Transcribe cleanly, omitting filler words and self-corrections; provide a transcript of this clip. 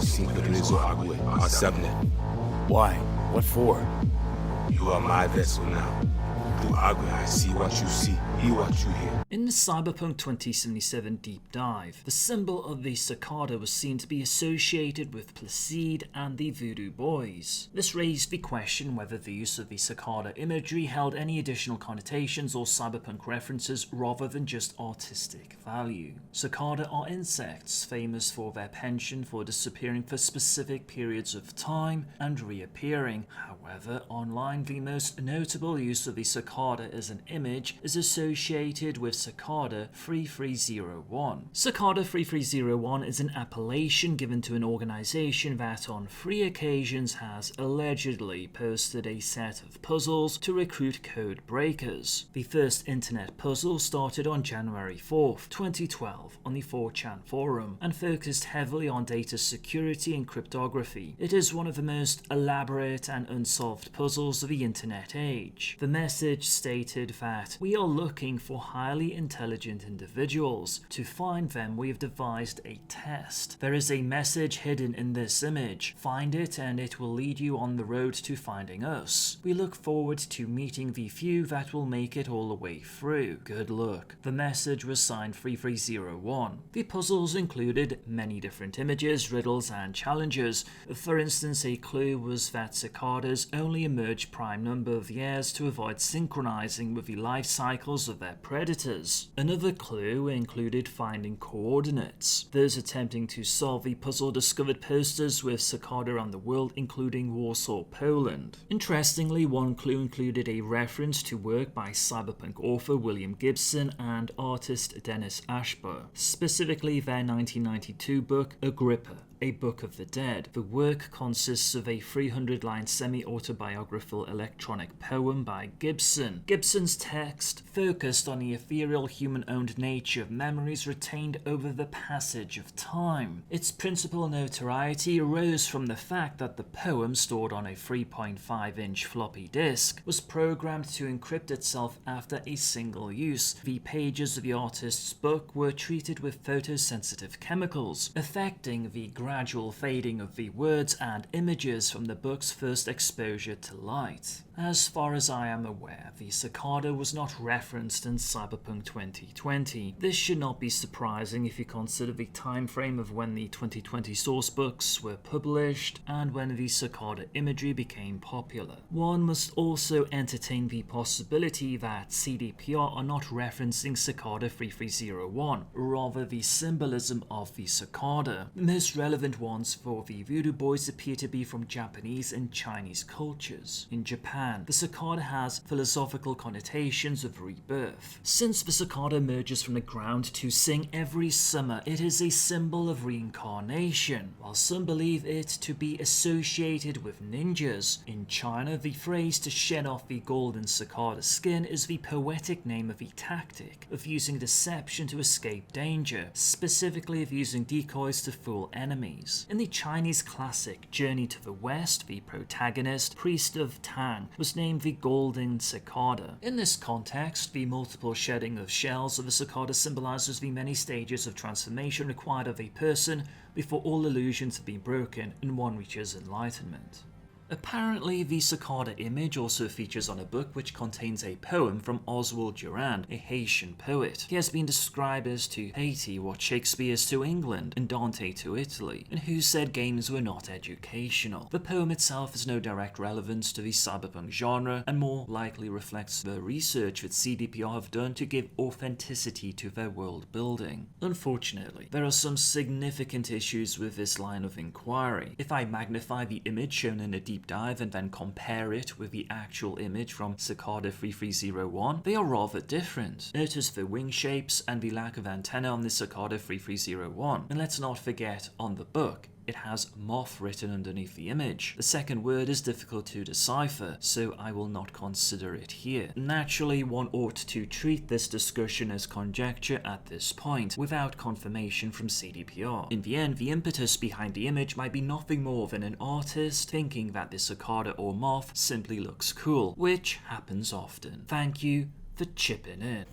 Ao 5 Agwe, R7. Why? What for? You are my vessel now. Through Agwe, I see what you see, hear what you hear. In the Cyberpunk 2077 deep dive, the symbol of the cicada was seen to be associated with Placide and the Voodoo Boys. This raised the question whether the use of the cicada imagery held any additional connotations or cyberpunk references rather than just artistic value. Cicada are insects famous for their penchant for disappearing for specific periods of time and reappearing. However, online the most notable use of the cicada as an image is associated with Cicada 3301. Cicada 3301 is an appellation given to an organization that on 3 occasions has allegedly posted a set of puzzles to recruit code breakers. The first internet puzzle started on January 4th, 2012 on the 4chan forum and focused heavily on data security and cryptography. It is one of the most elaborate and unsolved puzzles of the internet age. The message stated that we are looking for highly intelligent individuals. To find them, we have devised a test. There is a message hidden in this image. Find it and it will lead you on the road to finding us. We look forward to meeting the few that will make it all the way through. Good luck. The message was signed 3301. The puzzles included many different images, riddles, and challenges. For instance, a clue was that cicadas only emerge prime number of years to avoid synchronizing with the life cycles of their predators. Another clue included finding coordinates. Those attempting to solve the puzzle discovered posters with cicada around the world, including Warsaw, Poland. Interestingly, one clue included a reference to work by cyberpunk author William Gibson and artist Dennis Ashba, specifically their 1992 book Agrippa, a Book of the Dead. The work consists of a 300-line semi-autobiographical electronic poem by Gibson. Gibson's text focused on the ethereal human-owned nature of memories retained over the passage of time. Its principal notoriety arose from the fact that the poem, stored on a 3.5-inch floppy disk, was programmed to encrypt itself after a single use. The pages of the artist's book were treated with photosensitive chemicals, affecting the gradual fading of the words and images from the book's first exposure to light. As far as I am aware, the cicada was not referenced in Cyberpunk 2020. This should not be surprising if you consider the time frame of when the 2020 source books were published and when the cicada imagery became popular. One must also entertain the possibility that CDPR are not referencing Cicada 3301, rather the symbolism of the cicada. The most relevant ones for the Voodoo Boys appear to be from Japanese and Chinese cultures. In Japan, the cicada has philosophical connotations of rebirth. Since the cicada emerges from the ground to sing every summer, it is a symbol of reincarnation, while some believe it to be associated with ninjas. In China, the phrase to shed off the golden cicada skin is the poetic name of the tactic of using deception to escape danger, specifically of using decoys to fool enemies. In the Chinese classic Journey to the West, the protagonist, Priest of Tang, was named the Golden Cicada. In this context, the multiple shedding of shells of a cicada symbolizes the many stages of transformation required of a person before all illusions have been broken and one reaches enlightenment. Apparently, the cicada image also features on a book which contains a poem from Oswald Durand, a Haitian poet. He has been described as to Haiti what Shakespeare is to England and Dante to Italy, and who said games were not educational. The poem itself has no direct relevance to the cyberpunk genre and more likely reflects the research that CDPR have done to give authenticity to their world building. Unfortunately, there are some significant issues with this line of inquiry. If I magnify the image shown in a deep dive and then compare it with the actual image from Cicada 3301, they are rather different. Notice the wing shapes and the lack of antenna on the Cicada 3301. And let's not forget, on the book, it has moth written underneath the image. The second word is difficult to decipher, so I will not consider it here. Naturally, one ought to treat this discussion as conjecture at this point, without confirmation from CDPR. In the end, the impetus behind the image might be nothing more than an artist thinking that the cicada or moth simply looks cool, which happens often. Thank you for chipping in.